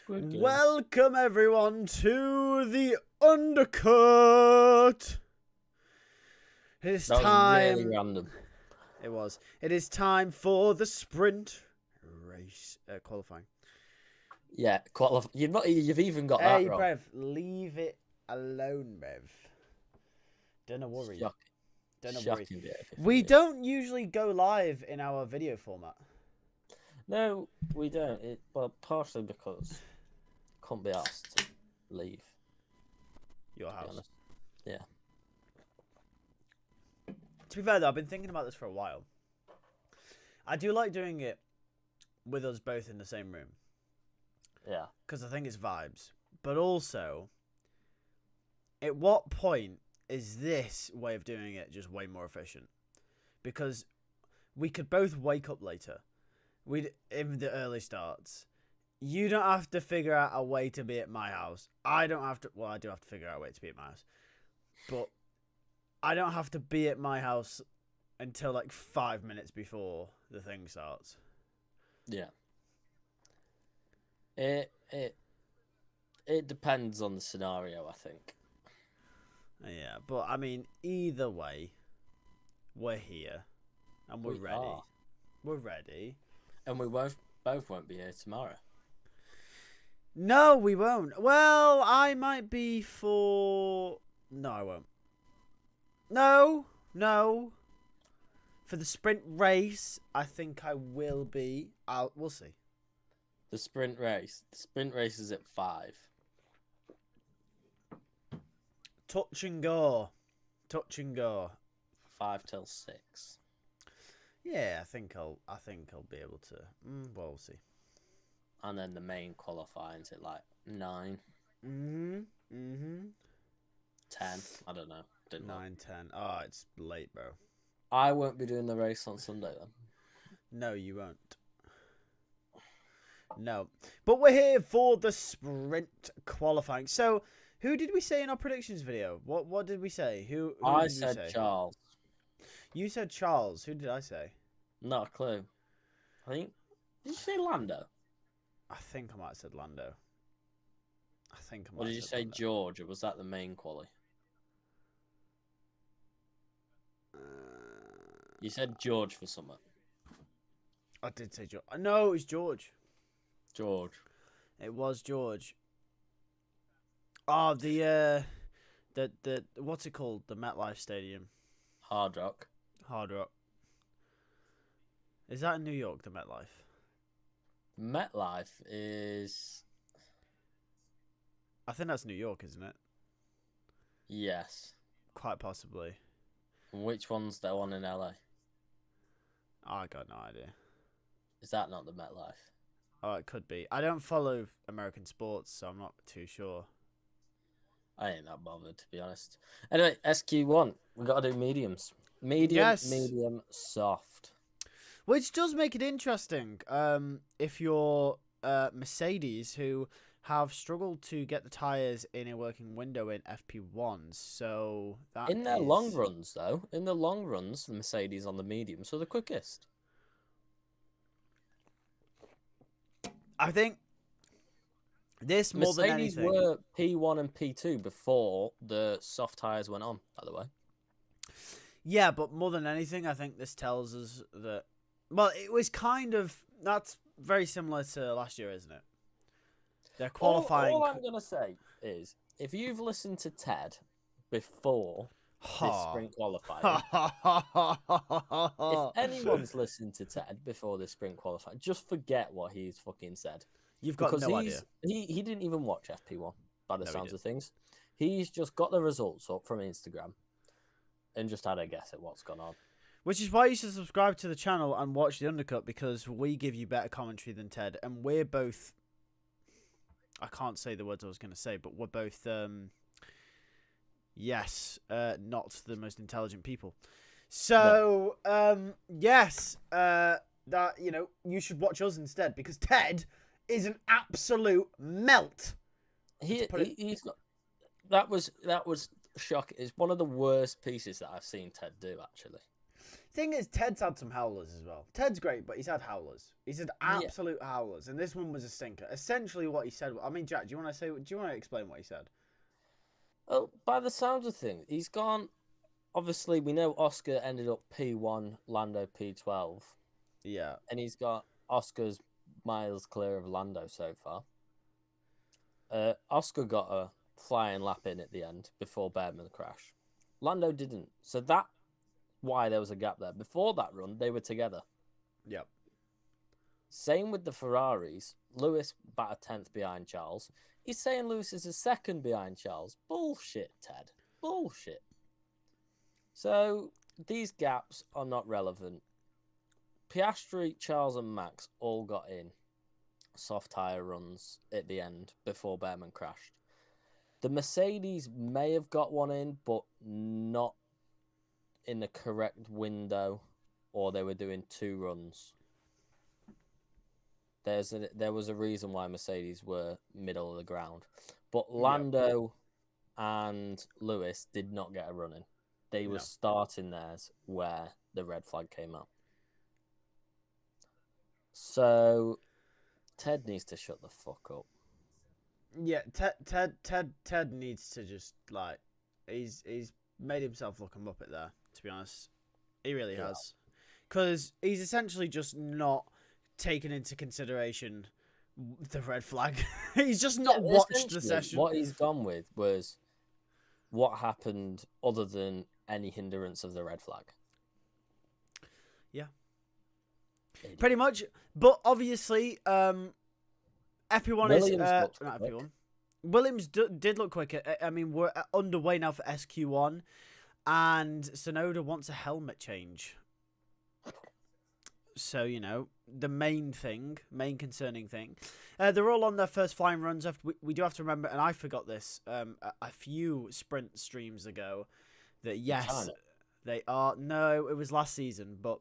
Squid Game. Welcome everyone to the Undercut. It is That was time. really random. It was. It is time for the sprint race qualifying. Yeah, you've even got Hey, that wrong. Brev, leave it alone, Brev. Don't worry. Don't worry. Shocking bit. We don't usually go live in our video format. No, we don't. Well, partially because can't be asked to leave Your to be house. honest. Yeah. To be fair, though, I've been thinking about this for a while. I do like doing it with us both in the same room. Yeah. Because I think it's vibes. But also, at what point is this way of doing it just way more efficient? Because we could both wake up later. In the early starts. You don't have to figure out a way to be at my house. I don't have to. Well, I do have to figure out a way to be at my house. But I don't have to be at my house until like 5 minutes before the thing starts. Yeah. It depends on the scenario, I think. Yeah, but I mean, either way, we're here and we're ready. Are. We're ready. And we both won't be here tomorrow. No, we won't. Well, I might be for... No, I won't. No. For the sprint race, I think I will be. We'll see. The sprint race. The sprint race is at 5. Touch and go. 5 till 6. Yeah, I think I'll be able to. Well, we'll see. And then the main qualifying's at like 9. 10. 10. I don't know. Didn't know. 9, 10. Oh, it's late, bro. I won't be doing the race on Sunday then. No, you won't. No. But we're here for the sprint qualifying. So, who did we say in our predictions video? What did we say? Who I did we said say? Charles. You said Charles. Who did I say? Not a clue. I think. Did you say Lando? I think I might have said Lando. Or did you say Lando. George? Or was that the main quali? You said George for summer. I did say George. No, it was George. George. It was George. Oh, the what's it called? The MetLife Stadium. Hard Rock. Hard Rock. Is that in New York, the MetLife? MetLife is. I think that's New York, isn't it? Yes. Quite possibly. And which one's the one in LA? I got no idea. Is that not the MetLife? Oh, it could be. I don't follow American sports, so I'm not too sure. I ain't that bothered, to be honest. Anyway, SQ1. We got to do mediums. Medium, soft. Which does make it interesting. If you're Mercedes, who have struggled to get the tyres in a working window in FP1, so that in their long runs, though, the Mercedes on the mediums are the quickest. I think this more than anything. Mercedes were P1 and P2 before the soft tyres went on, by the way. Yeah, but more than anything, I think this tells us that... Well, it was kind of... That's very similar to last year, isn't it? They're qualifying... All I'm going to say is, if you've listened to Ted before this sprint qualifying... if anyone's listened to Ted before this sprint qualifying, just forget what he's fucking said. You've got no idea. He didn't even watch FP1, by the sounds of things. He's just got the results up from Instagram and just had a guess at what's gone on. Which is why you should subscribe to the channel and watch the Undercut, because we give you better commentary than Ted, and we're both... I can't say the words I was going to say, but we're both, not the most intelligent people. So, no. Yes, that, you should watch us instead, because Ted is an absolute melt. He's got... That was shocking. It's one of the worst pieces that I've seen Ted do, actually. Thing is, Ted's had some howlers as well. Ted's great, but he's had howlers. He's had absolute howlers, and this one was a stinker. Essentially, what he said. I mean, Jack, do you want to explain what he said? Well, by the sounds of things, he's gone. Obviously, we know Oscar ended up P1, Lando P12. Yeah. And he's got Oscar's miles clear of Lando so far. Oscar got a flying lap in at the end before Behrman crashed. Lando didn't. So that's why there was a gap there. Before that run, they were together. Yep. Same with the Ferraris. Lewis batted 10th behind Charles. He's saying Lewis is a second behind Charles. Bullshit, Ted. Bullshit. So these gaps are not relevant. Piastri, Charles, and Max all got in soft tyre runs at the end before Behrman crashed. The Mercedes may have got one in, but not in the correct window, or they were doing 2 runs. There was a reason why Mercedes were middle of the ground. But Lando and Lewis did not get a run in. They were starting theirs where the red flag came up. So Ted needs to shut the fuck up. Yeah, Ted needs to just he's made himself look a muppet there. To be honest, he really has, because he's essentially just not taken into consideration the red flag. He's just not watched the session. What he's gone with was what happened other than any hindrance of the red flag. Yeah. Idiot. Pretty much. But obviously, FP1 is not FP1. Williams did look quick. I mean, we're underway now for SQ1, and Sonoda wants a helmet change. So, the main concerning thing. They're all on their first flying runs. We do have to remember, and I forgot this a few sprint streams ago, that yes, they are. No, it was last season, but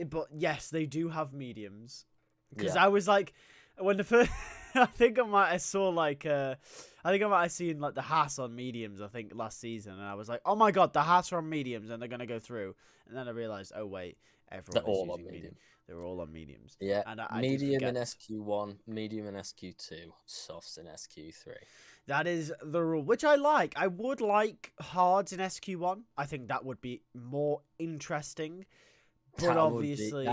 but yes, they do have mediums. Because I was like, when the first, I think I might have seen the Haas on mediums. I think last season, and I was like, oh my god, the Haas are on mediums, and they're gonna go through. And then I realized, oh wait, everyone is using medium. They're all on mediums. Yeah, and medium in SQ1, medium in SQ2, softs in SQ3. That is the rule, which I like. I would like hards in SQ1. I think that would be more interesting. But obviously,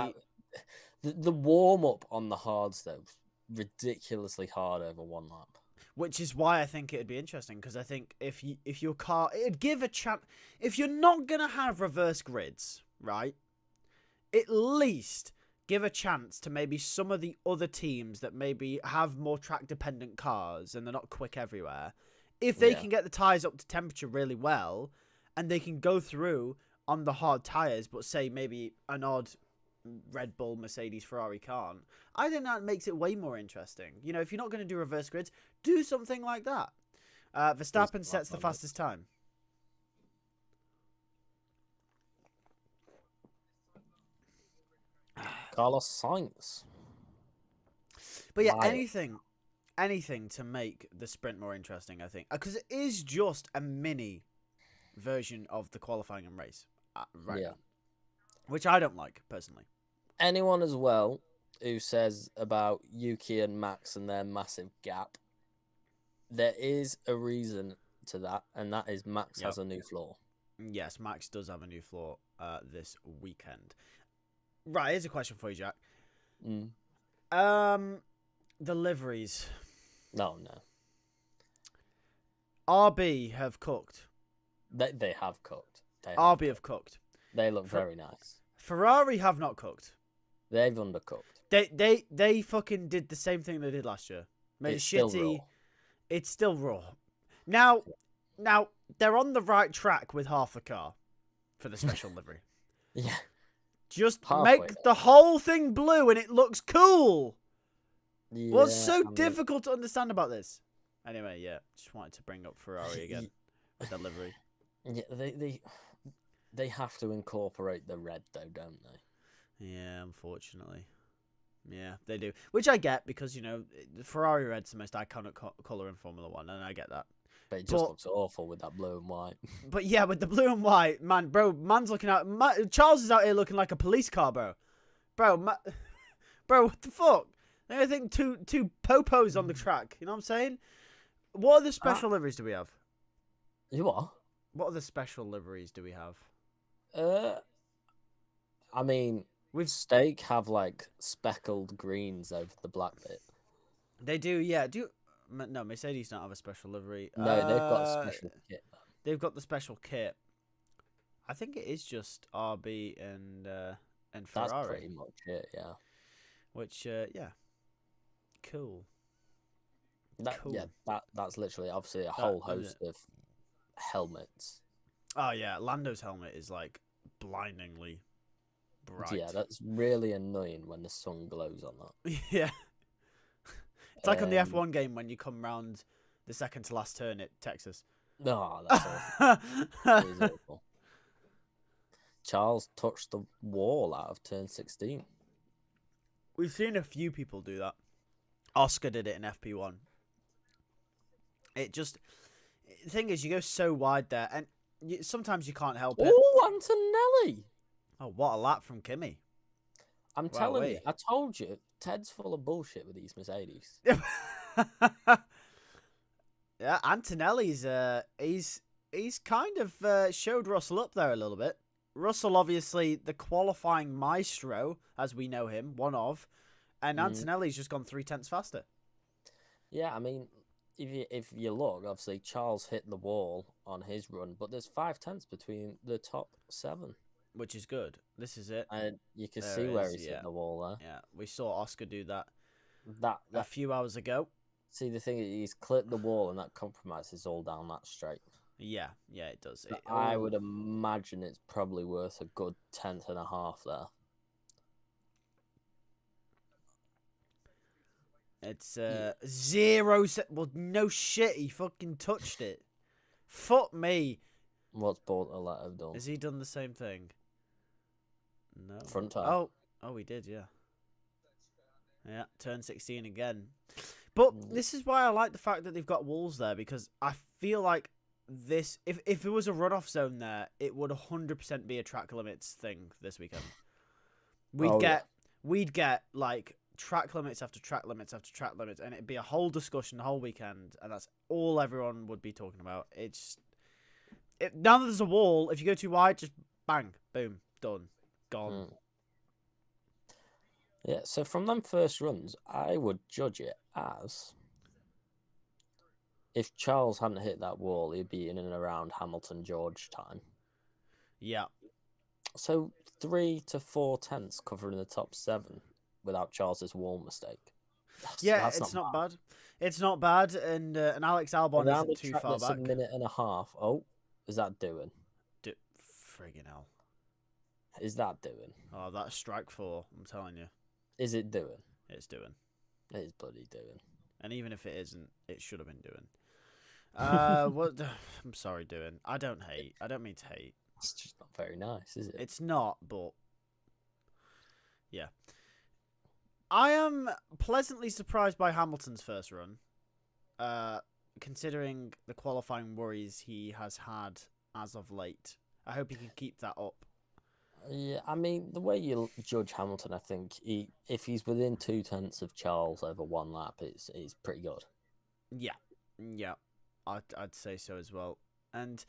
the warm up on the hards though, ridiculously hard over one lap. Which is why I think it'd be interesting, because I think if your car, it'd give a chance. If you're not gonna have reverse grids, right? At least give a chance to maybe some of the other teams that maybe have more track dependent cars and they're not quick everywhere. If they can get the tires up to temperature really well, and they can go through on the hard tires, but say maybe an odd Red Bull, Mercedes, Ferrari can't, I think that makes it way more interesting. If you're not going to do reverse grids, do something like that. Verstappen sets the fastest time. Carlos Sainz. But yeah, anything to make the sprint more interesting, I think. Because it is just a mini version of the qualifying and race. Right now. Which I don't like, personally. Anyone as well who says about Yuki and Max and their massive gap, there is a reason to that, and that is Max has a new floor. Yes, Max does have a new floor this weekend. Right, here's a question for you, Jack. The liveries. No. RB have cooked. They have cooked. RB have cooked. They look very nice. Ferrari have not cooked. They've undercooked. They fucking did the same thing they did last year. Made it's shitty. Still raw. It's still raw. Now they're on the right track with half the car for the special livery. Yeah. Just make the whole thing blue and it looks cool. Yeah, What's so difficult to understand about this? Anyway, just wanted to bring up Ferrari again with the livery. Yeah, they have to incorporate the red though, don't they? Yeah, unfortunately. Yeah, they do. Which I get, because, the Ferrari red's the most iconic colour in Formula 1, and I get that. But it just looks awful with that blue and white. But yeah, with the blue and white, man, bro, man's looking out. Charles is out here looking like a police car, bro. Bro, what the fuck? I think two popos on the track. You know what I'm saying? What other special liveries do we have? You what? What other special liveries do we have? I mean, with Stake have like speckled greens over the black bit. They do, yeah. No, Mercedes don't have a special livery. No, they've got a special kit. They've got the special kit. I think it is just RB and Ferrari. That's pretty much it, yeah. Which, yeah, cool. Cool. Yeah, that's literally obviously a whole host of helmets. Oh yeah, Lando's helmet is like blindingly bright. Yeah, that's really annoying when the sun glows on that. Yeah. It's like on the F1 game when you come round the second to last turn at Texas. No, that's awful. It is awful. Charles touched the wall out of turn 16. We've seen a few people do that. Oscar did it in FP1. The thing is, you go so wide there, and sometimes you can't help it. Oh, Antonelli! Oh, what a lap from Kimi. I'm telling you, I told you, Ted's full of bullshit with these Mercedes. Yeah, Antonelli's he's kind of showed Russell up there a little bit. Russell, obviously, the qualifying maestro, as we know him, one of, and Antonelli's just gone 3/10 faster. Yeah, I mean, if you look, obviously Charles hit the wall on his run, but there's 5/10 between the top 7, which is good. This is it, and you can see where he's hit the wall there. Yeah, we saw Oscar do that a few hours ago. See, the thing is, he's clipped the wall, and that compromises all down that straight. Yeah, it does. I would imagine it's probably worth a good 10.5 there. It's 0. Well, no shit, he fucking touched it. Fuck me. What's Bortoleto done? Has he done the same thing? No. Front tire. Oh, he did, yeah. Yeah, turn 16 again. But this is why I like the fact that they've got walls there, because I feel like this, if it was a runoff zone there, it would 100% be a track limits thing this weekend. We'd get like track limits after track limits after track limits, and it'd be a whole discussion the whole weekend, and that's all everyone would be talking about. Now that there's a wall, if you go too wide, just bang, boom, done, gone. Yeah, so from them first runs, I would judge it as if Charles hadn't hit that wall, he'd be in and around Hamilton George time. Yeah. So 3 to 4 tenths covering the top 7 without Charles's wall mistake. It's not bad. It's not bad, and Alex Albon isn't too far back. A minute and a half. Oh, is that doing? Friggin' hell. Is that doing? Oh, that's strike 4, I'm telling you. Is it doing? It's doing. It is bloody doing. And even if it isn't, it should have been doing. What? I'm sorry, doing. I don't hate. I don't mean to hate. It's just not very nice, is it? It's not, but yeah. I am pleasantly surprised by Hamilton's first run, considering the qualifying worries he has had as of late. I hope he can keep that up. Yeah, I mean, the way you judge Hamilton, I think if he's within 2 tenths of Charles over 1 lap, it's pretty good. Yeah, I'd say so as well. And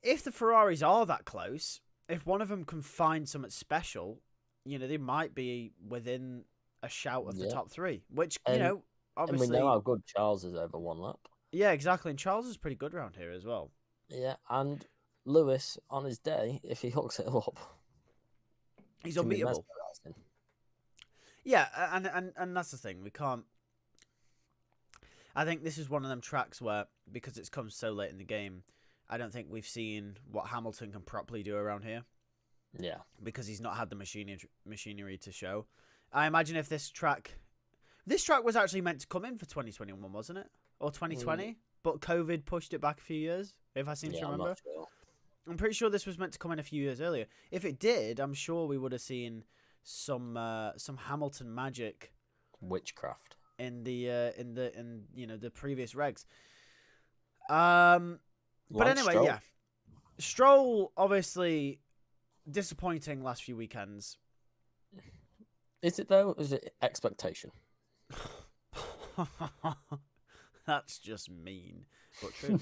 if the Ferraris are that close, if one of them can find something special, they might be within a shout of the top 3. Which obviously, and we know how good Charles is over 1 lap. Yeah, exactly. And Charles is pretty good around here as well. Yeah, and Lewis on his day, if he hooks it up. He's unbeatable. Yeah, and that's the thing. We can't. I think this is one of them tracks where, because it's come so late in the game, I don't think we've seen what Hamilton can properly do around here. Yeah. Because he's not had the machinery to show. I imagine if this track was actually meant to come in for 2021, wasn't it? Or 2020? But COVID pushed it back a few years, if I seem to remember. I'm not sure. I'm pretty sure this was meant to come in a few years earlier. If it did, I'm sure we would have seen some Hamilton magic, witchcraft in the previous regs. But Lance anyway, Stroll. yeah. Stroll, obviously, disappointing last few weekends. Is it though? Is it expectation? That's just mean, but true.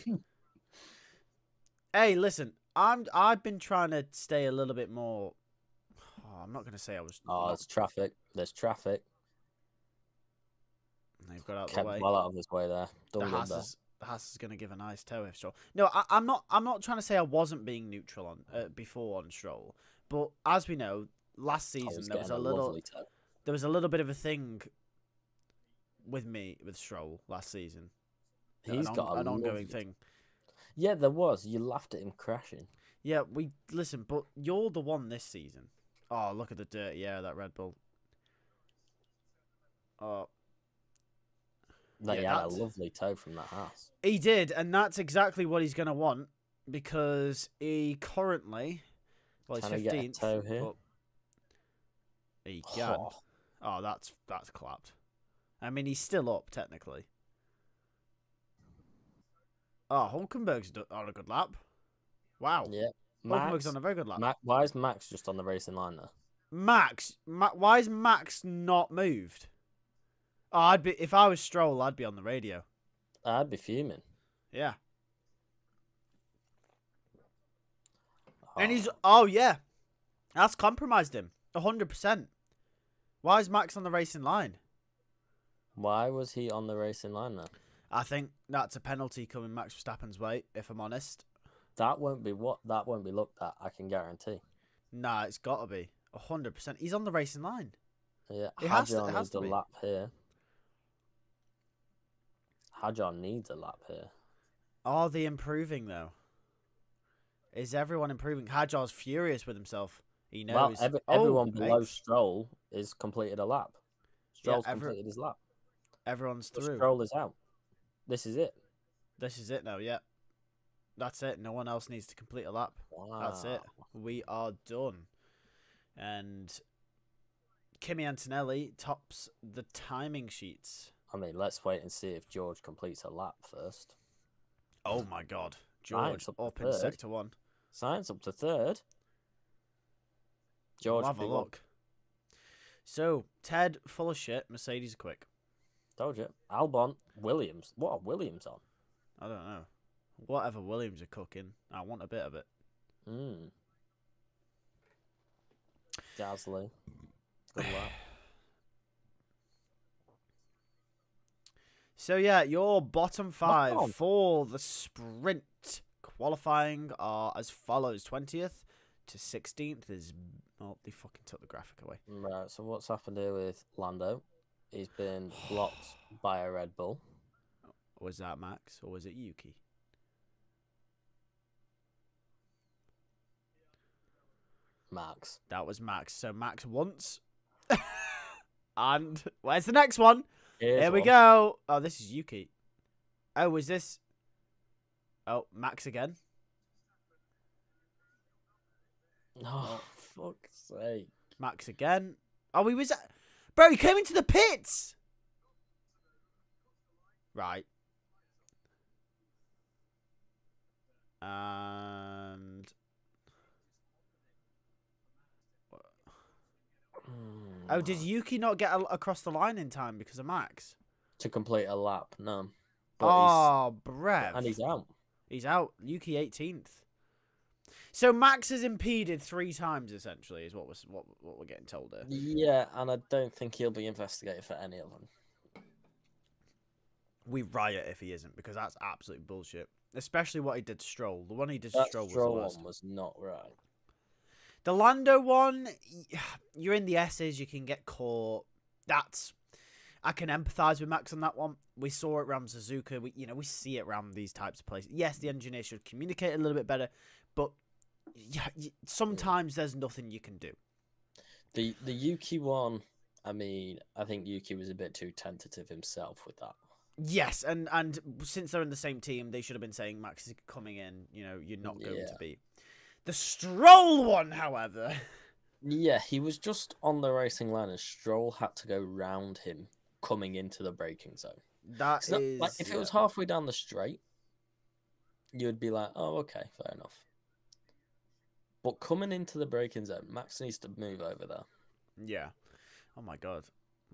Hey, listen, I've been trying to stay a little bit more. Oh, I'm not going to say I was. Oh, not... there's traffic. There's traffic. They've got out of the Kept way. well out of his way there. Done good there. The Haas is going to give a nice toe if Stroll. No, I'm not. I'm not trying to say I wasn't being neutral on before on Stroll, but as we know, last season there was a little bit of a thing with me with Stroll last season. He's got an ongoing thing. Yeah, there was. You laughed at him crashing. Yeah, listen, but you're the one this season. Oh, look at the dirty air of that Red Bull. Oh. He had a lovely toe from that house. He did, and that's exactly what he's going to want because he currently, well, he's 15th. Get a toe here? He can. Oh, that's clapped. I mean, he's still up technically. Oh, Hulkenberg's on a good lap. Wow. Yeah. Hulkenberg's on a very good lap. Why is Max just on the racing line there? Why is Max not moved? Oh, if I was Stroll, I'd be on the radio. I'd be fuming. Yeah. Oh. And yeah. That's compromised him. 100%. Why is Max on the racing line? Why was he on the racing line there? I think that's a penalty coming Max Verstappen's way, if I'm honest. That won't be looked at, I can guarantee. Nah, it's got to be. 100%. He's on the racing line. Yeah, Hadjar needs a lap here. Hadjar needs a lap here. Are they improving, though? Is everyone improving? Hadjar's furious with himself. He knows. Well, everyone below Stroll is completed a lap. Stroll's completed his lap. Everyone's through. Stroll is out. This is it. This is it now, yeah. That's it. No one else needs to complete a lap. Wow. That's it. We are done. And Kimi Antonelli tops the timing sheets. I mean, let's wait and see if George completes a lap first. Oh my God. George up in Sector 1. Sainz up to third. George, we'll have a look. So, Ted, full of shit. Mercedes are quick. Told you. Albon, Williams. What are Williams on? I don't know. Whatever Williams are cooking, I want a bit of it. Gasly. Good luck. So, yeah, your bottom 5 for the sprint qualifying are as follows. 20th to 16th is... Oh, they fucking took the graphic away. Right, so what's happened here with Lando? He's been blocked by a Red Bull. Was that Max or was it Yuki? Max. That was Max. So Max once. And where's the next one? Here we go. Oh, this is Yuki. Oh, was this... Oh, Max again. Oh, fuck's sake. Max again. Oh, he was... Bro, he came into the pits! Right. And... Oh, did Yuki not get across the line in time because of Max? To complete a lap, no. But Brev. And he's out. He's out. Yuki 18th. So Max has impeded 3 times, essentially, is what we're getting told here. Yeah, and I don't think he'll be investigated for any of them. We riot if he isn't, because that's absolute bullshit. Especially what he did to Stroll. The one he did to Stroll was the worst. One was not right. The Lando one, you're in the S's, you can get caught. I can empathise with Max on that one. We saw it around Suzuka. We see it around these types of places. Yes, the engineer should communicate a little bit better, but yeah, sometimes there's nothing you can do. The Yuki one, I mean, I think Yuki was a bit too tentative himself with that. Yes, and since they're in the same team, they should have been saying Max is coming in. You're not going to be. The Stroll one, however. Yeah, he was just on the racing line and Stroll had to go round him coming into the braking zone. That is... If it was halfway down the straight, you'd be like, oh, okay, fair enough. But coming into the braking zone, Max needs to move over there. Yeah. Oh my god,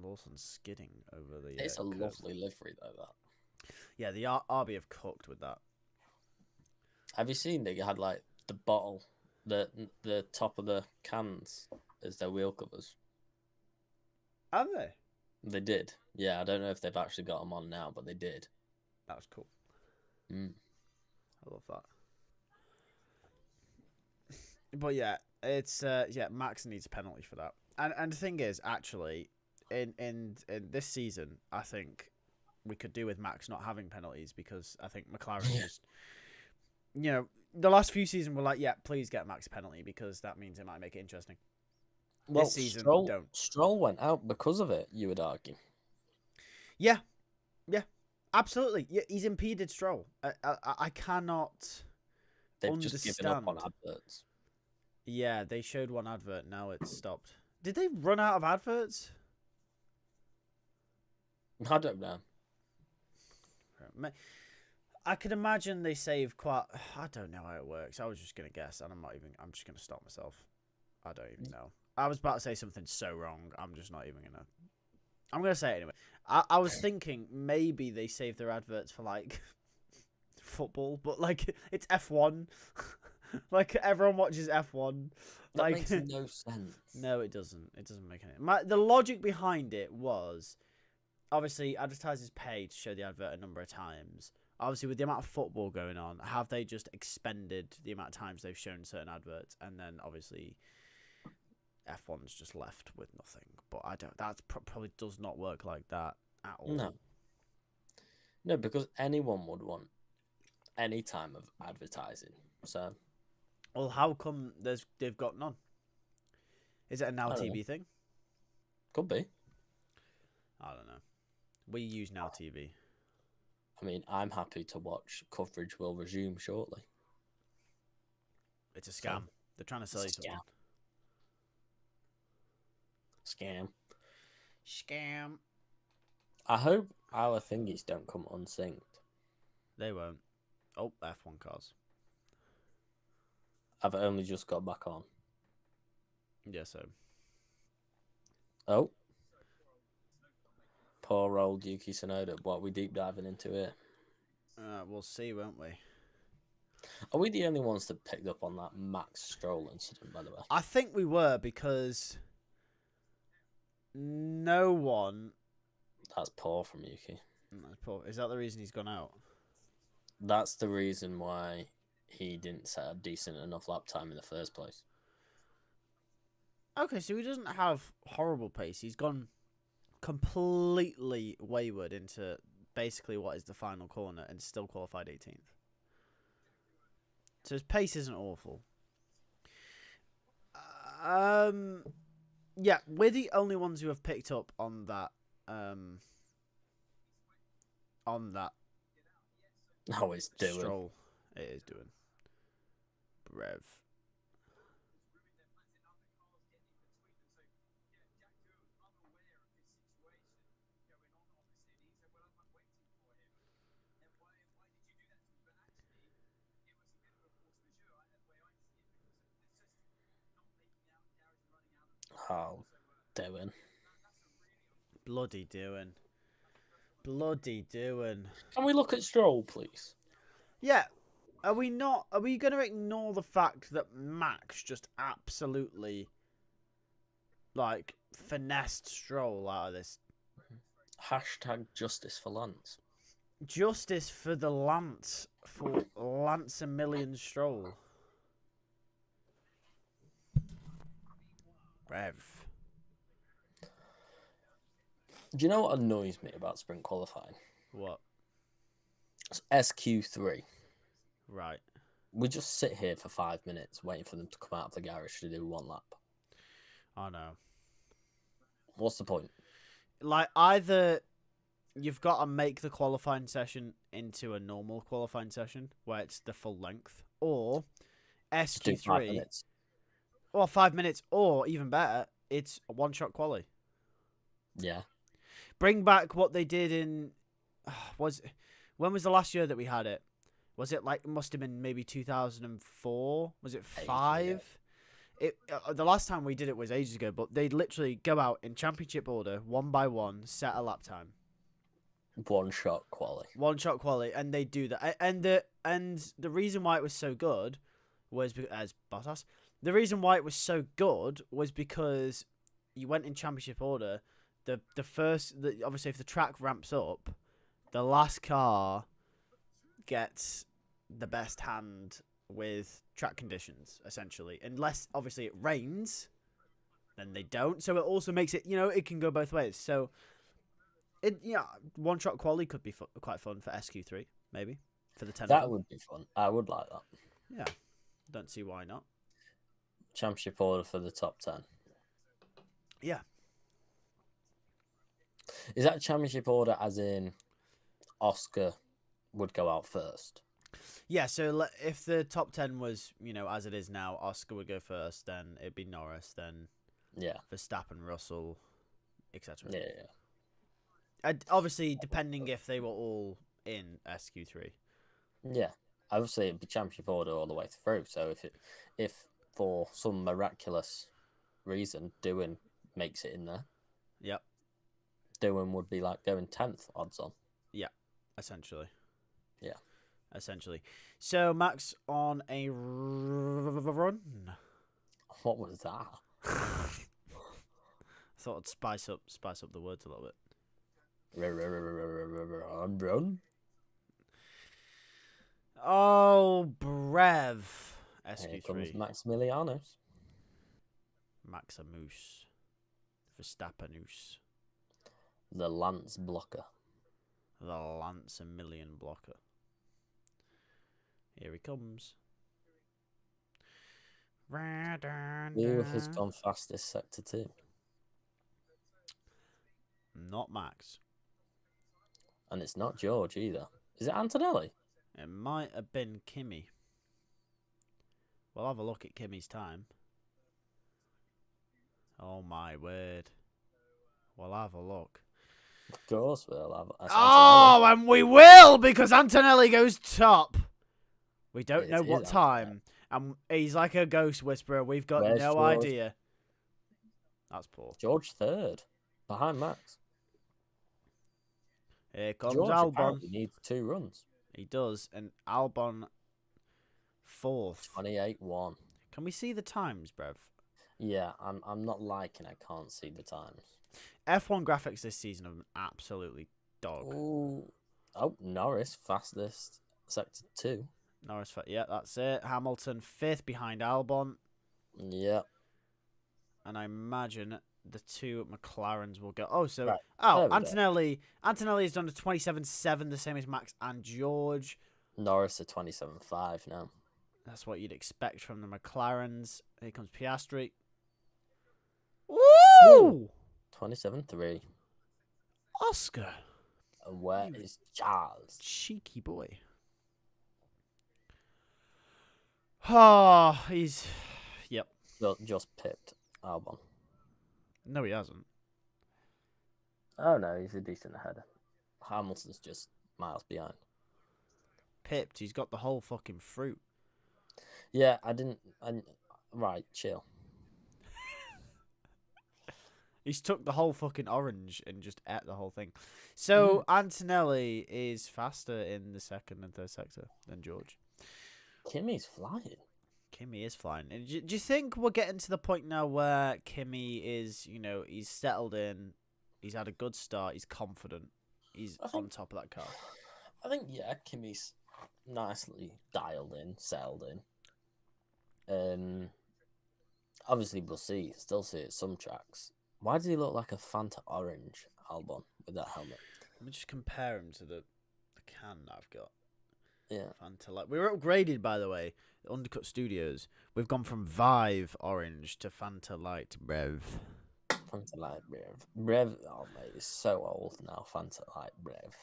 Lawson's skidding over the. It's a curb. lovely livery though. That. Yeah, the RB have cooked with that. Have you seen they had like the bottle, the top of the cans as their wheel covers? Have they? They did. Yeah, I don't know if they've actually got them on now, but they did. That was cool. Mm. I love that. But yeah, it's Max needs a penalty for that. And the thing is, actually, in this season, I think we could do with Max not having penalties because I think McLaren just, the last few seasons were like, yeah, please get Max a penalty because that means it might make it interesting. Well, this season, don't. Stroll went out because of it, you would argue. Yeah, absolutely. Yeah, he's impeded Stroll. I cannot. They've just given up on adverts. Yeah, they showed one advert. Now it's stopped. Did they run out of adverts? I don't know. I could imagine they saved quite. I don't know how it works. I was just gonna guess, and I'm just gonna stop myself. I don't even know. I was about to say something so wrong. I'm just not even gonna. I'm gonna say it anyway. I was thinking maybe they saved their adverts for like football, but like it's F1. Like everyone watches F1. That like makes no sense. No, it doesn't. It doesn't make any. The logic behind it was obviously advertisers pay to show the advert a number of times. Obviously, with the amount of football going on, have they just expended the amount of times they've shown certain adverts, and then obviously F1's just left with nothing? But I don't. That probably does not work like that at all. No, because anyone would want any time of advertising. So. Well, how come they've got none? Is it a Now TV thing? Could be. I don't know. We use Now TV. I mean, I'm happy to watch. Coverage will resume shortly. It's a scam. So, they're trying to sell you something. Scam. I hope our thingies don't come unsynced. They won't. Oh, F1 cars. I've only just got back on. Yeah, so. Oh. Poor old Yuki Tsunoda. What are we deep diving into here? We'll see, won't we? Are we the only ones that picked up on that Max Stroll incident, by the way? I think we were because no one... That's poor from Yuki. That's poor. Is that the reason he's gone out? That's the reason why he didn't set a decent enough lap time in the first place. Okay, so he doesn't have horrible pace. He's gone completely wayward into basically what is the final corner and still qualified 18th. So his pace isn't awful. Yeah, we're the only ones who have picked up on that. No, it's doing. Stroll. It is doing. Rev. Oh, doing. Bloody doing. Bloody doing. Can we look at Stroll, please? Yeah. Are we going to ignore the fact that Max just absolutely, like, finessed Stroll out of this? Hashtag justice for Lance. Justice for the Lance. For Lance a Million Stroll. Rev. Do you know what annoys me about sprint qualifying? What? It's SQ3. Right. We just sit here for 5 minutes waiting for them to come out of the garage to do one lap. I know. What's the point? Like, either you've got to make the qualifying session into a normal qualifying session where it's the full length, or SQ3. Do 5 minutes. Or 5 minutes, or even better, it's a one-shot quali. Yeah. Bring back what they did in... when was the last year that we had it? Was it like, it must have been maybe 2004? Was it Ages 5? The last time we did it was ages ago, but they'd literally go out in championship order, one by one, set a lap time. One shot quality. One shot quality, and they do that. And the reason why it was so good was as Bottas. The reason why it was so good was because you went in championship order. Obviously if the track ramps up, the last car gets the best hand with track conditions, essentially. Unless obviously it rains, then they don't. So it also makes it, it can go both ways. So one shot quality could be quite fun for SQ3, maybe for the 10. That would be fun. I would like that. Yeah, don't see why not. Championship order for the top 10. Yeah. Is that championship order as in Oscar would go out first? Yeah, so if the top 10 was, as it is now, Oscar would go first, then it'd be Norris, then Verstappen, Russell, etc. Yeah. Obviously, depending if they were all in SQ3. Yeah. Obviously, it'd be championship order all the way through. So if for some miraculous reason Doohan makes it in there, yep, Doohan would be like going 10th odds on. Yeah, essentially. Yeah. Essentially. So, Max on a run. What was that? Thought I'd spice up the words a little bit. Run. Oh, Brev. SQ3. Here comes Maximilianus. Maximus. Verstappenus. The Lance blocker. The Lance a million blocker. Here he comes. Who has gone fastest sector 2? Not Max. And it's not George either. Is it Antonelli? It might have been Kimi. We'll have a look at Kimi's time. Oh my word. We'll have a look. Of course we'll have. Oh, and we will, because Antonelli goes top. We don't know what time. And he's like a ghost whisperer. We've got no idea. That's poor. George 3rd. Behind Max. Here comes George Albon. He needs 2 runs. He does. And Albon 4th. 28-1. Can we see the times, Brev? Yeah, I'm not liking I can't see the times. F1 graphics this season have been absolutely dog. Ooh. Oh, Norris fastest sector 2. Norris, yeah, that's it. Hamilton 5th behind Albon. Yeah. And I imagine the 2 McLarens will go. Oh, so right. Antonelli has done a 27.7, the same as Max and George. Norris a 27.5 now. That's what you'd expect from the McLarens. Here comes Piastri. Woo! 27.3. Oscar. And where is Charles? Cheeky boy. Oh, he's... Yep. Just pipped Albon. No, he hasn't. Oh, no, he's a decent ahead. Hamilton's just miles behind. Pipped. He's got the whole fucking fruit. Yeah, right, chill. He's took the whole fucking orange and just ate the whole thing. So, Antonelli is faster in the 2nd and 3rd sector than George. Kimi's flying. Kimi is flying. And do you think we're getting to the point now where Kimi is, he's settled in, he's had a good start, he's confident, he's on top of that car? I think, yeah, Kimi's nicely dialed in, settled in. Obviously, we'll still see it at some tracks. Why does he look like a Fanta Orange Albon with that helmet? Let me just compare him to the can that I've got. Yeah. Fanta Light. We were upgraded, by the way. Undercut Studios. We've gone from Vive Orange to Fanta Light Brev. Fanta Light Brev. Brev, oh mate, it's so old now. Fanta Light Brev.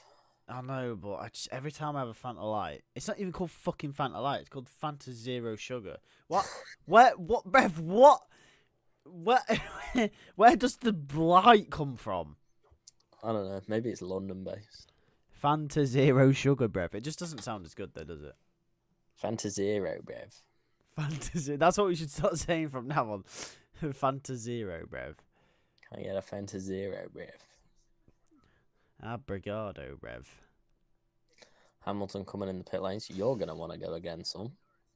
I know, but every time I have a Fanta Light, it's not even called fucking Fanta Light. It's called Fanta Zero Sugar. What? What, Brev? What? Where does the light come from? I don't know. Maybe it's London based. Fanta Zero Sugar Breath. It just doesn't sound as good, though, does it? Fanta Zero, bruv. Fanta Zero. That's what we should start saying from now on. Fanta Zero, bruv. Can I get a Fanta Zero, bruv? Abrigado, bruv. Hamilton coming in the pit lanes. You're going to want to go again, son.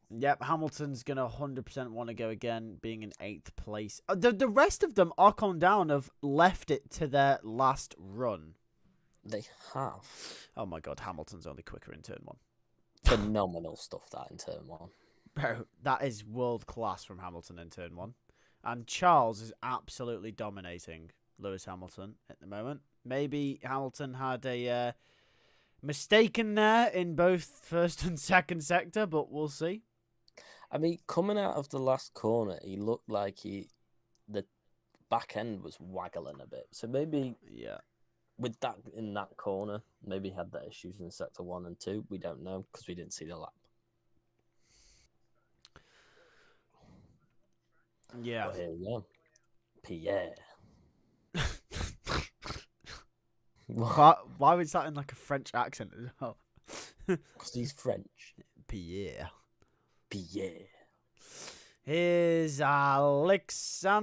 Yep, Hamilton's going to 100% want to go again, being in 8th place. The rest of them, Ocon down, have left it to their last run. They have. Oh my god, Hamilton's only quicker in turn 1. Phenomenal stuff, that, in turn 1. Bro, that is world class from Hamilton in turn 1. And Charles is absolutely dominating Lewis Hamilton at the moment. Maybe Hamilton had a mistake in there in both first and second sector, but we'll see. I mean, coming out of the last corner, he looked like the back end was waggling a bit. So maybe with that in that corner, maybe he had that issues in sector 1 and 2. We don't know because we didn't see the lap. Yeah. But here we go. Pierre. Why was that in like a French accent as well? Because he's French. Pierre. Pierre. Here's Alexander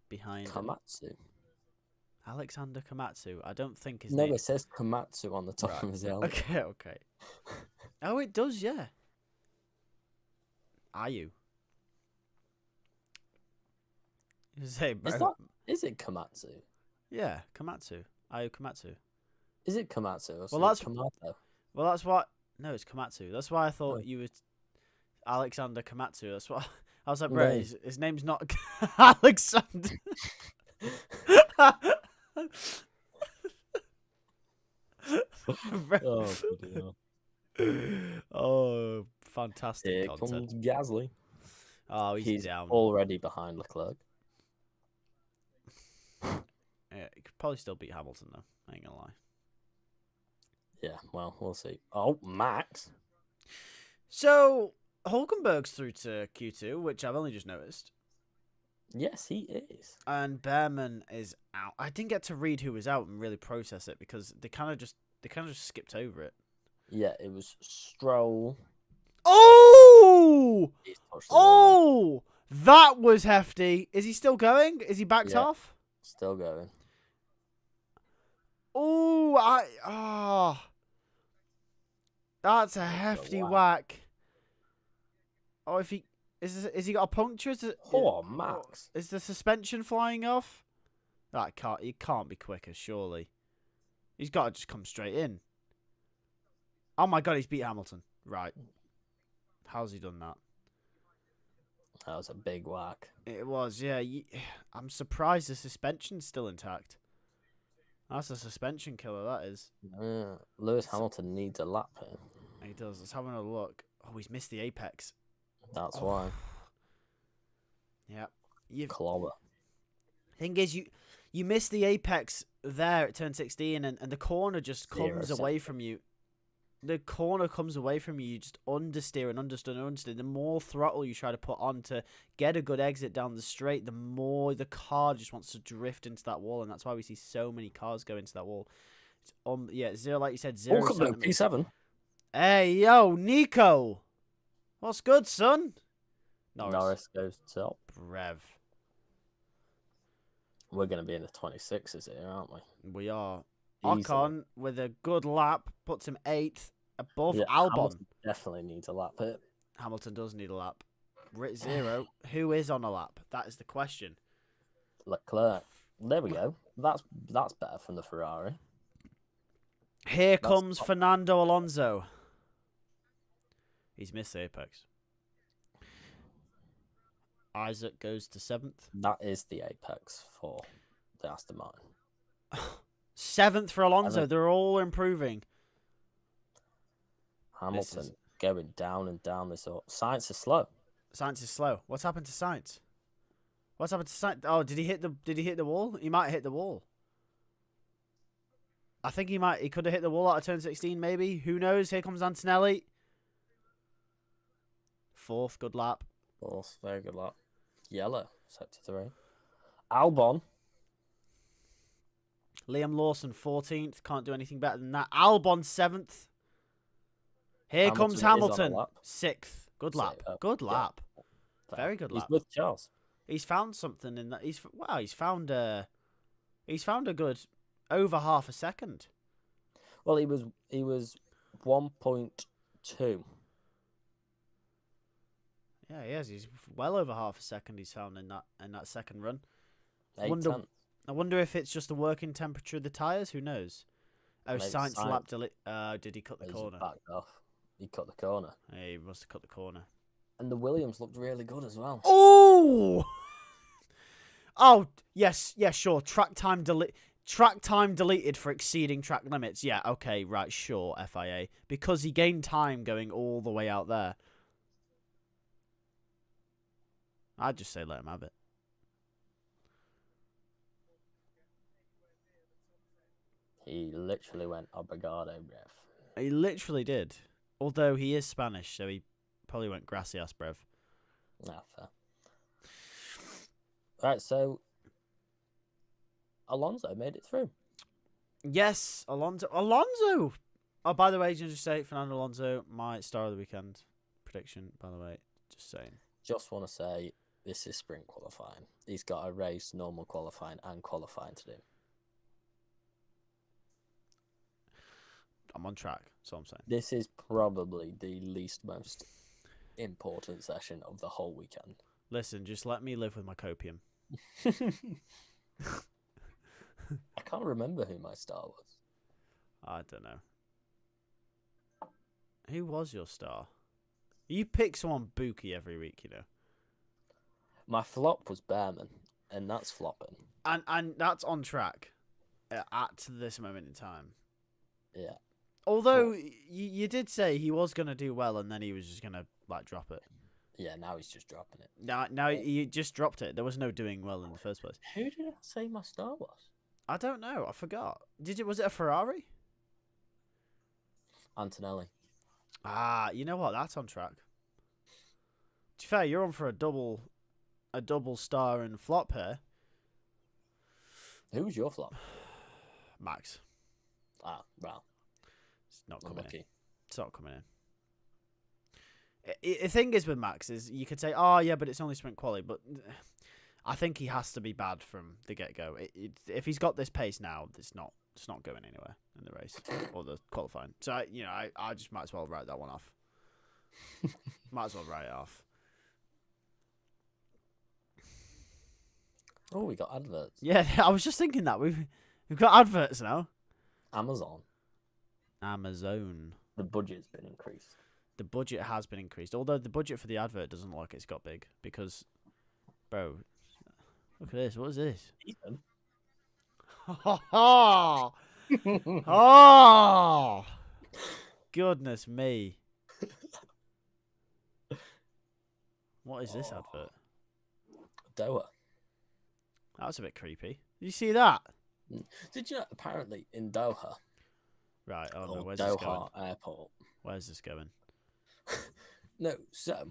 behind Komatsu. Alexander Komatsu. I don't think his name. No, it says Komatsu on the top of his helmet. Okay. Oh, it does, yeah. Are you? Say, bro. Is it Komatsu? Yeah, Komatsu. Ayu Komatsu. Is it Komatsu? Well, that's Komato. Well, that's what. No, it's Komatsu. That's why I thought you were Alexander Komatsu. That's what I was like, bro. No. His name's not Alexander. Oh, bloody hell. Oh, fantastic Here content. comes Gasly. Oh, he's down. Already behind Leclerc. Yeah, he could probably still beat Hamilton though. I ain't gonna lie. Yeah, well, we'll see. Oh, Max. So Hulkenberg's through to Q2, which I've only just noticed. Yes, he is. And Behrman is out. I didn't get to read who was out and really process it because they kind of just skipped over it. Yeah, it was Stroll. Oh! He's touched the wall, Oh! That was hefty. Is he still going? Is he backed off? Still going. Oh, that's a hefty whack. Oh, if he is he got a puncture? Max. Is the suspension flying off? He can't be quicker, surely. He's got to just come straight in. Oh my god, he's beat Hamilton. Right. How's he done that? That was a big whack. It was, yeah. I'm surprised the suspension's still intact. That's a suspension killer, that is. Lewis Hamilton needs a lap here. He does. Let's have another look. Oh, he's missed the apex. That's why. Yeah. Clobber. Thing is, you miss the apex there at turn 16, and the corner just comes away from you. The corner comes away from you. You just understeer and understeer. The more throttle you try to put on to get a good exit down the straight, the more the car just wants to drift into that wall, and that's why we see so many cars go into that wall. It's zero, like you said, 0 centimeters. P7. Hey, yo, Nico. What's good, son? Norris goes top. Rev. We're going to be in the 26s here, aren't we? We are. Easily. Ocon, with a good lap, puts him 8th above Albon. Hamilton definitely needs a lap here. Hamilton does need a lap. We're at 0. Who is on a lap? That is the question. Leclerc. There we go. That's better from the Ferrari. Here comes Fernando Alonso. He's missed the apex. Isaac goes to 7th. That is the apex for the Aston Martin. 7th for Alonso. They're all improving. Hamilton going down and down this up. Sainz is slow. Sainz is slow. What's happened to Sainz? What's happened to Sainz? Oh, did he hit the wall? He might hit the wall. I think he could have hit the wall out of turn 16 maybe. Who knows? Here comes Antonelli. 4th, good lap. 4th, very good lap. Yellow, sector 3. Albon. Liam Lawson 14th. Can't do anything better than that. Albon 7th. Here comes Hamilton 6th. Good lap. Good lap. Fair. Very good lap. He's with Charles. He's found something in that. He's found a good over half a second. Well, he was 1.2. Yeah, he is. He's well over half a second. He's found in that second run. I wonder if it's just the working temperature of the tyres. Who knows? Oh, Maybe Sainz lap delete. Did he cut the corner? Backed off. He cut the corner. Yeah, he must have cut the corner. And the Williams looked really good as well. Oh! Oh, yes, sure. Track time deleted for exceeding track limits. Yeah, okay, right, sure, FIA. Because he gained time going all the way out there. I'd just say let him have it. He literally went obrigado, ref. He literally did. Although he is Spanish, so he probably went gracias, brev. Nah, fair. Right, so Alonso made it through. Yes, Alonso. Oh, by the way, just say Fernando Alonso, my star of the weekend prediction. By the way, just saying. Just want to say this is sprint qualifying. He's got a race, normal qualifying, and qualifying to do. I'm on track. That's all I'm saying. This is probably the least most important session of the whole weekend. Listen, just let me live with my copium. I can't remember who my star was. I don't know. Who was your star? You pick someone booky every week, you know. My flop was Behrman, and that's flopping. And that's on track at this moment in time. Yeah. Although you did say he was going to do well, and then he was just going to drop it. Yeah, now he's just dropping it. Now he just dropped it. There was no doing well in the first place. Who did I say my star was? I don't know. I forgot. Was it a Ferrari? Antonelli. Ah, you know what? That's on track. To be fair, you're on for a double star and flop here. Who was your flop? Max. Ah, well. It's not coming in. Unlucky. It's not coming in. The thing is with Max is you could say, oh yeah, but it's only sprint quali, but I think he has to be bad from the get-go. If he's got this pace now, it's not going anywhere in the race or the qualifying. So I just might as well write that one off. Might as well write it off. Oh, we got adverts. Yeah, I was just thinking that we've got adverts now. Amazon. The budget's been increased. The budget has been increased, although the budget for the advert doesn't look like it's got big because, bro, look at this. What is this? Ethan. Oh, goodness me! What is this advert? Doha. That was a bit creepy. Did you see that? Did you know, apparently in Doha? Right. Oh no. Where's this going? Doha Airport. Where's this going? No, so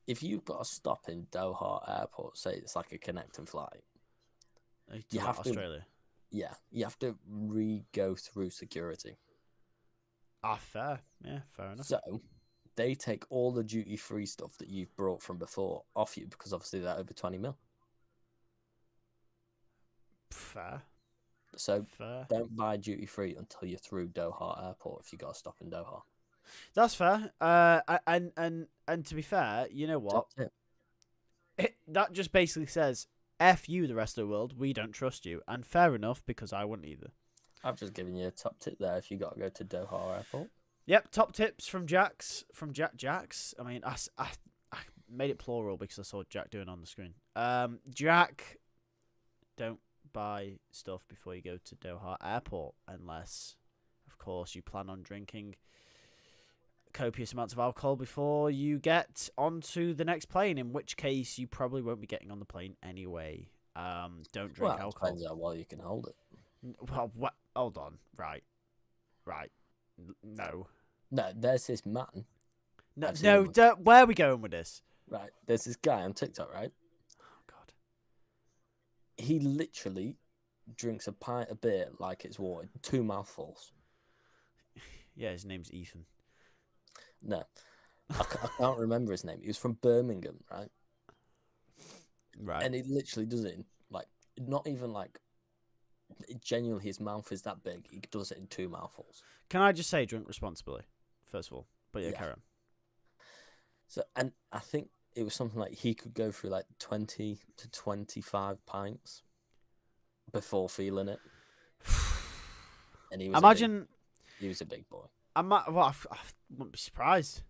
if you've got to stop in Doha Airport, say it's like a connecting flight, You have Australia. You have to go through security. Ah, fair. Yeah, fair enough. So they take all the duty-free stuff that you've brought from before off you because obviously they're over 20 mil. Fair. So don't buy duty-free until you're through Doha Airport if you got to stop in Doha. That's fair. And to be fair, you know what? That just basically says, F you, the rest of the world. We don't trust you. And fair enough, because I wouldn't either. I've just given you a top tip there if you got to go to Doha Airport. Yep, top tips from Jax. From Jax. I mean, I made it plural because I saw Jack doing it on the screen. Jack, don't buy stuff before you go to Doha Airport unless, of course, you plan on drinking copious amounts of alcohol before you get onto the next plane, in which case you probably won't be getting on the plane anyway. Don't drink alcohol. Depends how well you can hold it. Well, what? Hold on. Right. No, there's this man. No. Where are we going with this? Right, there's this guy on TikTok, right? Oh, God. He literally drinks a pint of beer like it's water, 2 mouthfuls. Yeah, his name's Ethan. No, I can't remember his name. He was from Birmingham, right? Right. And he literally does it in like not even like genuinely. His mouth is that big. He does it in 2 mouthfuls. Can I just say drink responsibly, first of all? But yeah, carry on. So, and I think it was something like he could go through like 20 to 25 pints before feeling it. And he was he was a big boy. I wouldn't be surprised.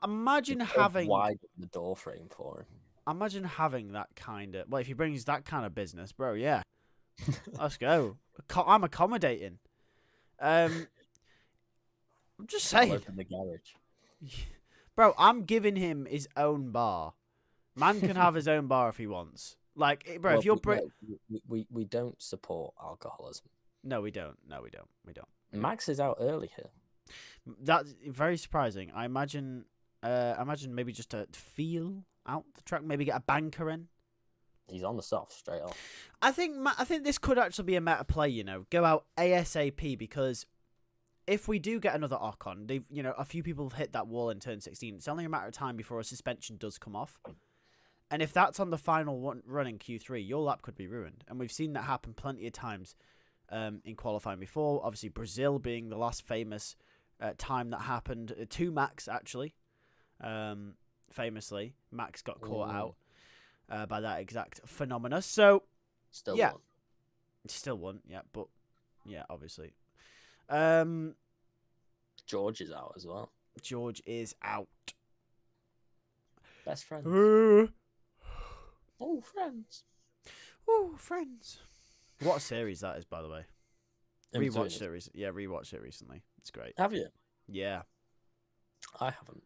Imagine having wide the door frame for him. Imagine having that kind of. Well, if he brings that kind of business, bro, yeah, let's go. I'm accommodating. I'm just saying. Open the garage. Bro, I'm giving him his own bar. Man can have his own bar if he wants. Like, bro, well, if you're we don't support alcoholism. No, we don't. We don't. Max is out early here. That's very surprising. I imagine maybe just to feel out the track, maybe get a banker in. He's on the soft straight off. I think this could actually be a meta play. You know, go out ASAP, because if we do get another Ocon, a few people have hit that wall in turn 16. It's only a matter of time before a suspension does come off. And if that's on the final run in Q3, your lap could be ruined. And we've seen that happen plenty of times in qualifying before. Obviously, Brazil being the last famous time that happened to Max, actually. Famously, Max got caught out by that exact phenomena. So, still won, yeah, but yeah, obviously. George is out as well. George is out. Best friends. Friends. Oh, friends. What a series that is, by the way. Rewatched it recently. It's great. Have you? Yeah. I haven't.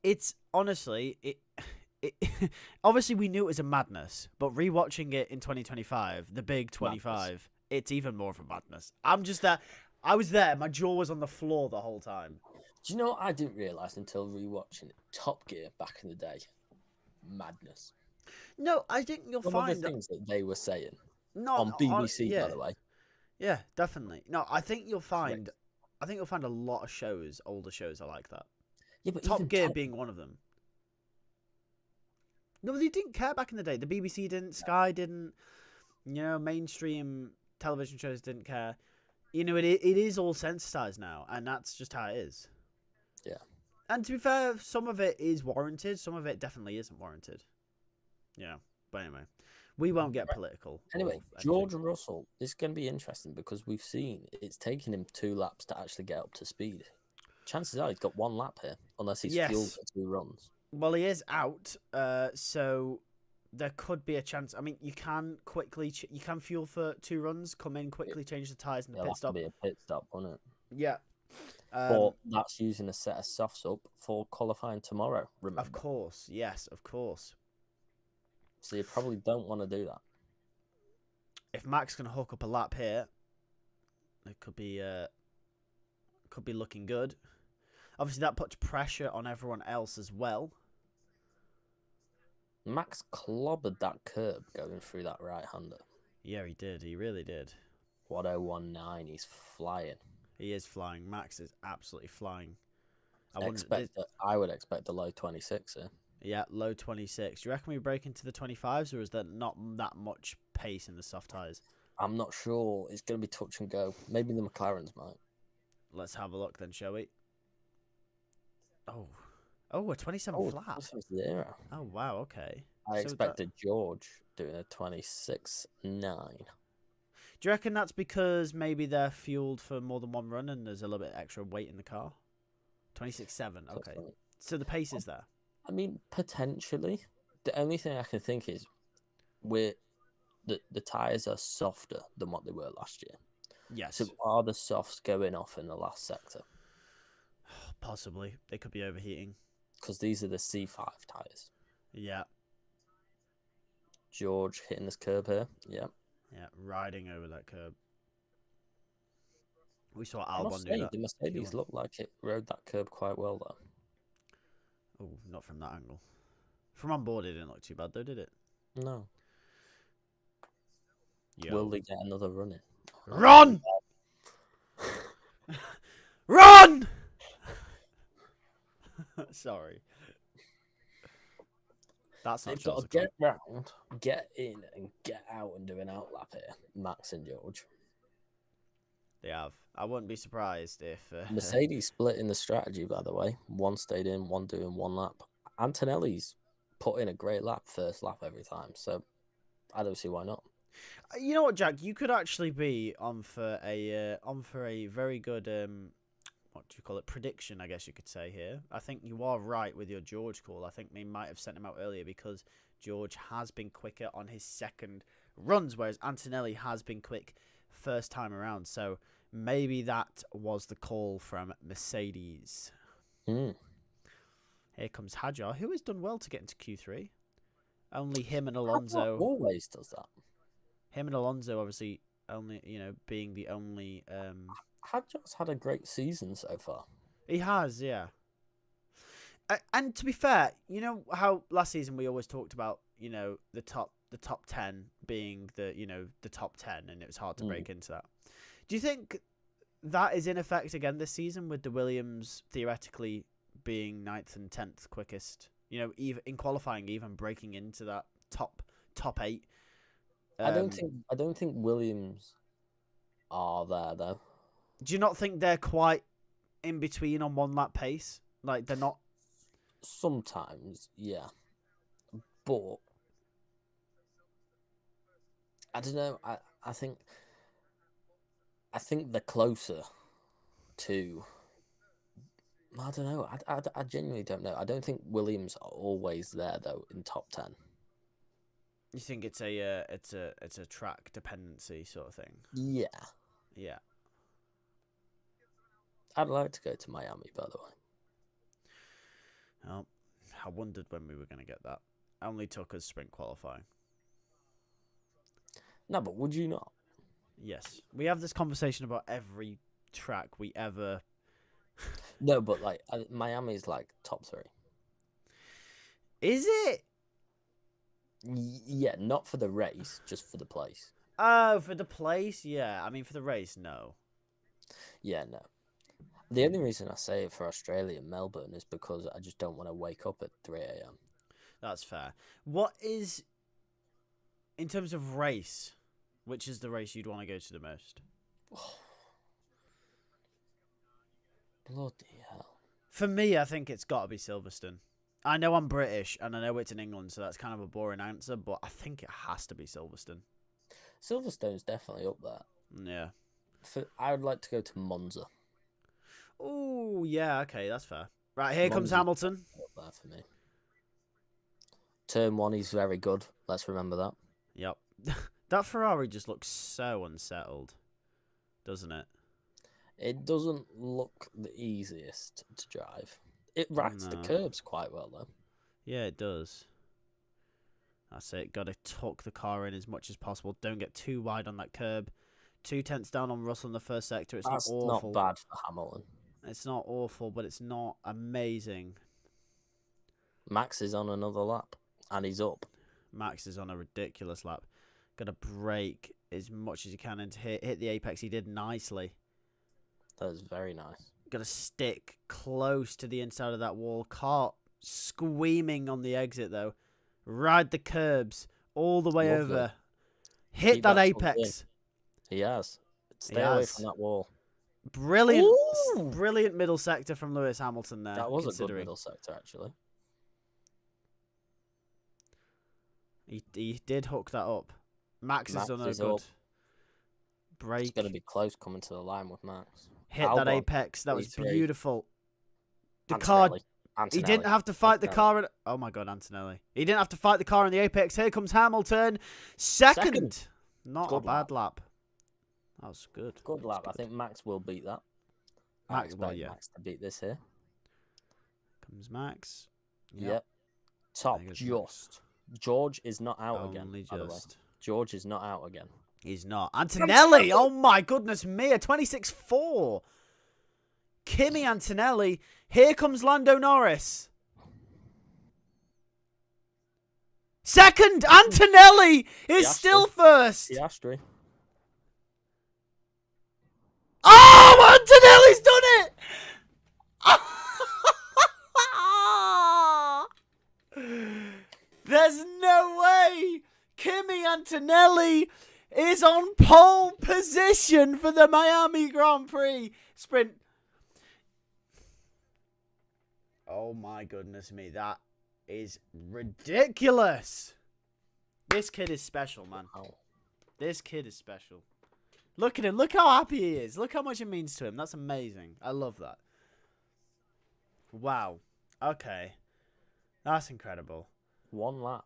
It's honestly obviously we knew it was a madness, but rewatching it in 2025, the big 25, madness. It's even more of a madness. I'm just there. I was there. My jaw was on the floor the whole time. Do you know what I didn't realise until rewatching it? Top Gear back in the day. Madness. No, I think you'll find of the things that they were saying on BBC, by the way. Yeah, definitely. No, I think you'll find a lot of shows, older shows, are like that. Yeah, but Top Gear being one of them. No, they didn't care back in the day. The BBC didn't, Sky didn't, mainstream television shows didn't care. It is all sensitized now, and that's just how it is. Yeah. And to be fair, some of it is warranted, some of it definitely isn't warranted. Yeah, but anyway, we won't get political. Anyway, George Russell is going to be interesting because we've seen it's taken him 2 laps to actually get up to speed. Chances are he's got 1 lap here, unless he's fueled for 2 runs. Well, he is out, so there could be a chance. I mean, you can quickly, you can fuel for 2 runs, come in quickly, change the tyres in the pit stop. It'll be a pit stop, won't it? Yeah. But that's using a set of softs up for qualifying tomorrow, remember? Of course, yes, of course. So you probably don't want to do that. If Max can hook up a lap here, it could be looking good. Obviously, that puts pressure on everyone else as well. Max clobbered that curb going through that right-hander. Yeah, he did. He really did. What 019? He's flying. He is flying. Max is absolutely flying. I would expect a low 26 here. Yeah, low 26. Do you reckon we break into the 25s, or is there not that much pace in the soft tyres? I'm not sure. It's going to be touch and go. Maybe the McLarens might. Let's have a look then, shall we? Oh, a 27 flat. 0. Oh, wow, okay. I expected George doing a 26.9. Do you reckon that's because maybe they're fueled for more than 1 run and there's a little bit extra weight in the car? 26.7, okay. So the pace is there. I mean, potentially. The only thing I can think is the tyres are softer than what they were last year. Yes. So are the softs going off in the last sector? Possibly. They could be overheating. Because these are the C5 tyres. Yeah. George hitting this curb here. Yeah. Yeah, riding over that curb. We saw Albon do that. The Mercedes looked like it rode that curb quite well, though. Oh, not from that angle. From on board, it didn't look too bad, though, did it? No. Will they get another run in? Run! Run! Sorry. That's not They've got Charles to get round, get in, and get out and do an outlap here, Max and George. They have. I wouldn't be surprised if... Mercedes split in the strategy, by the way. One stayed in, one doing one lap. Antonelli's put in a great lap, first lap every time, so I don't see why not. You know what, Jack? You could actually be on for a very good what do you call it? Prediction, I guess you could say here. I think you are right with your George call. I think they might have sent him out earlier because George has been quicker on his second runs, whereas Antonelli has been quick first time around. So maybe that was the call from Mercedes. Here comes Hadjar, who has done well to get into Q3. Only him and Alonso. Hadjar always does that. Him and Alonso, obviously, only being the only. Hadjar's had a great season so far. He has, yeah. And to be fair, you know how last season we always talked about, the top 10 being the top 10, and it was hard to break into that. Do you think that is in effect again this season with the Williams theoretically being 9th and 10th quickest? Even in qualifying, even breaking into that top 8. I don't think Williams are there though. Do you not think they're quite in between on one lap pace? Like they're not. Sometimes, yeah, but I don't know. I think they're closer to. I don't know. I genuinely don't know. I don't think Williams are always there though in top 10. You think it's a track dependency sort of thing? Yeah. Yeah. I'd like to go to Miami, by the way. Well, I wondered when we were going to get that. Only took us sprint qualifying. No, but would you not? Yes. We have this conversation about every track we ever... No, but like Miami's like top 3. Is it? Yeah, not for the race, just for the place. Oh, for the place? Yeah. I mean, for the race, no. Yeah, no. The only reason I say it for Australia and Melbourne is because I just don't want to wake up at 3 a.m. That's fair. What is, in terms of race, which is the race you'd want to go to the most? Bloody hell. For me, I think it's got to be Silverstone. I know I'm British, and I know it's in England, so that's kind of a boring answer, but I think it has to be Silverstone. Silverstone's definitely up there. Yeah. I would like to go to Monza. Oh, yeah, okay, that's fair. Right, here comes Hamilton. Up there for me. Turn 1, he's very good. Let's remember that. Yep. That Ferrari just looks so unsettled, doesn't it? It doesn't look the easiest to drive. It rides the curbs quite well, though. Yeah, it does. That's it. Got to tuck the car in as much as possible. Don't get too wide on that curb. 2 tenths down on Russell in the first sector. It's That's not awful. not bad for Hamilton. It's not awful, but it's not amazing. Max is on another lap, and he's up. Max is on a ridiculous lap. Got to brake as much as you can and hit the apex. He did nicely. That was very nice. Got to stick close to the inside of that wall. Car squeaming on the exit, though. Ride the curbs all the way over. Hit that apex. He has. Stay away from that wall. Brilliant. Brilliant middle sector from Lewis Hamilton there. That was a good middle sector, actually. He did hook that up. Max has done a good break. It's going to be close coming to the line with Max. Hit that apex. That was beautiful. The car... Antonelli. He didn't have to fight the car. Oh my God, Antonelli. He didn't have to fight the car in the apex. Here comes Hamilton. Second. Not a bad lap. That was good. Good lap. I think Max will beat that. Max to beat this here. Comes Max. Yep. Top just. George is not out again. By the way. George is not out again. He's not. Antonelli. Oh my goodness me. A 26.4. Kimi Antonelli. Here comes Lando Norris. Second, Antonelli is still first. Piastri. Oh, Antonelli's done it! There's no way Kimi Antonelli is on pole position for the Miami Grand Prix sprint. Oh my goodness me, that is ridiculous. This kid is special, man. This kid is special. Look at him. Look how happy he is. Look how much it means to him. That's amazing. I love that. Wow. Okay. That's incredible. 1 lap.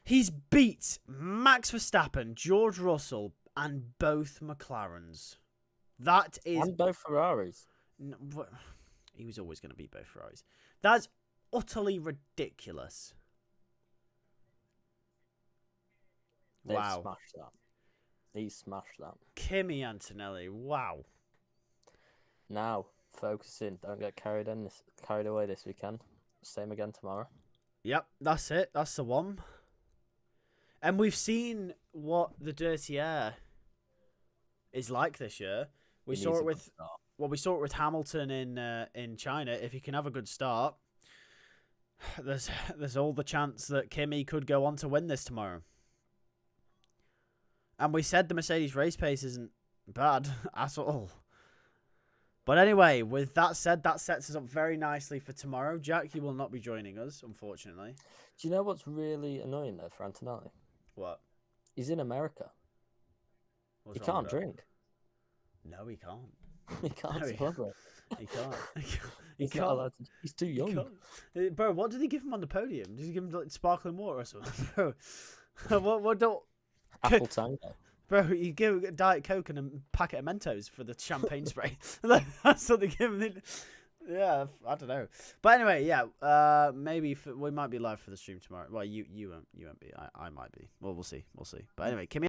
He's beat Max Verstappen, George Russell, and both McLarens. That is... And both Ferraris. He was always going to beat both Ferraris. That's utterly ridiculous. They've Wow. smashed that. He smashed that. Kimi Antonelli. Wow. Now, focusing. Don't get carried away this weekend. Same again tomorrow. Yep, that's it. That's the one. And we've seen what the dirty air is like this year. We saw it with Hamilton in China. If he can have a good start, there's all the chance that Kimi could go on to win this tomorrow. And we said the Mercedes race pace isn't bad at all. But anyway, with that said, that sets us up very nicely for tomorrow. Jack, you will not be joining us, unfortunately. Do you know what's really annoying, though, for Antonelli? What? He's in America. He can't drink. No, he can't. He can't celebrate. He can't. He's not allowed to. He's too young. Bro, what did he give him on the podium? Did he give him like sparkling water or something? Bro, what don't... Apple Tango. Bro, you give a Diet Coke and a packet of Mentos for the champagne spray. That's what they give him. Yeah, I don't know. But anyway, yeah, maybe we might be live for the stream tomorrow. Well, you won't be. I might be. Well, we'll see. But anyway, Kimi